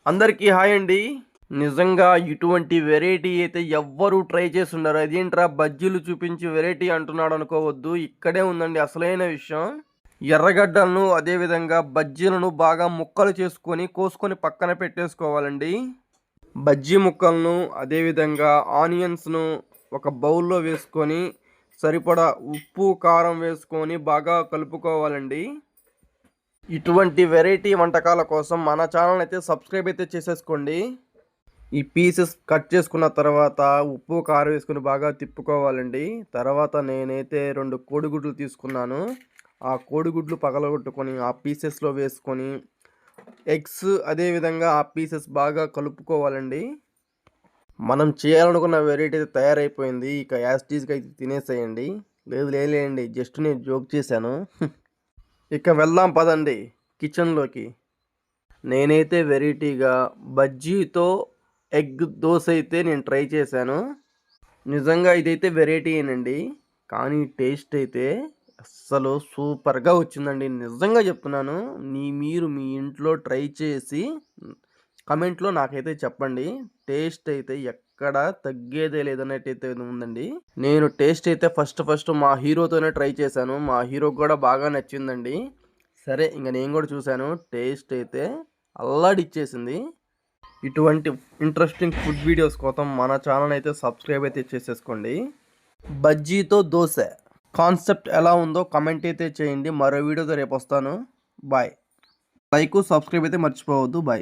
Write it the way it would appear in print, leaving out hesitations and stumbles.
అందరికీ హాయ్ అండి. నిజంగా ఇటువంటి వెరైటీ అయితే ఎవ్వరూ ట్రై చేసుండరు. అదేంట్రా బజ్జీలు చూపించి వెరైటీ అంటున్నాడు అనుకోవద్దు. ఇక్కడే ఉందండి అసలైన విషయం. ఎర్రగడ్డలను అదేవిధంగా బజ్జీలను బాగా ముక్కలు చేసుకొని కోసుకొని పక్కన పెట్టేసుకోవాలండి. బజ్జీ ముక్కలను అదేవిధంగా ఆనియన్స్‌ను ఒక బౌల్‌లో వేసుకొని సరిపడా ఉప్పు, కారం వేసుకొని బాగా కలుపుకోవాలండి. ఇటువంటి వెరైటీ వంటకాల కోసం మన ఛానల్ అయితే సబ్స్క్రైబ్ అయితే చేసేసుకోండి. ఈ పీసెస్ కట్ చేసుకున్న తర్వాత ఉప్పు కారం వేసుకొని బాగా తిప్పుకోవాలండి. తర్వాత నేనైతే 2 కోడిగుడ్లు తీసుకున్నాను. ఆ కోడిగుడ్లు పగలగొట్టుకొని ఆ పీసెస్లో వేసుకొని ఎగ్స్ అదేవిధంగా ఆ పీసెస్ బాగా కలుపుకోవాలండి. మనం చేయాలనుకున్న వెరైటీ అయితే తయారైపోయింది. ఇక యాజ్ టీజ్గా అయితే తినేసేయండి. లేదులేండి, జస్ట్ నేను జోక్ చేశాను. ఇక వెళ్దాం పదండి కిచెన్లోకి. నేనైతే వెరైటీగా బజ్జీతో ఎగ్ దోశ అయితే నేను ట్రై చేశాను. నిజంగా ఇదైతే వెరైటీయేనండి. కానీ టేస్ట్ అయితే అస్సలు సూపర్గా వచ్చిందండి. నిజంగా చెప్తున్నాను. మీరు మీ ఇంట్లో ట్రై చేసి కమెంట్లో నాకైతే చెప్పండి. టేస్ట్ అయితే ఎక్కడ తగ్గేదే లేదన్నట్టయితే ఉందండి. నేను టేస్ట్ అయితే ఫస్ట్ మా హీరోతోనే ట్రై చేశాను. మా హీరోకి కూడా బాగా నచ్చిందండి. సరే ఇంక నేను కూడా చూశాను. టేస్ట్ అయితే అల్లాడిచ్చేసింది. ఇటువంటి ఇంట్రెస్టింగ్ ఫుడ్ వీడియోస్ కోసం మన ఛానల్ అయితే సబ్స్క్రైబ్ అయితే చేసేసుకోండి. బజ్జీతో దోశ కాన్సెప్ట్ ఎలా ఉందో కమెంట్ అయితే చేయండి. మరో వీడియోతో రేపు వస్తాను. బాయ్. లైక్ సబ్స్క్రైబ్ అయితే మర్చిపోవద్దు. బాయ్.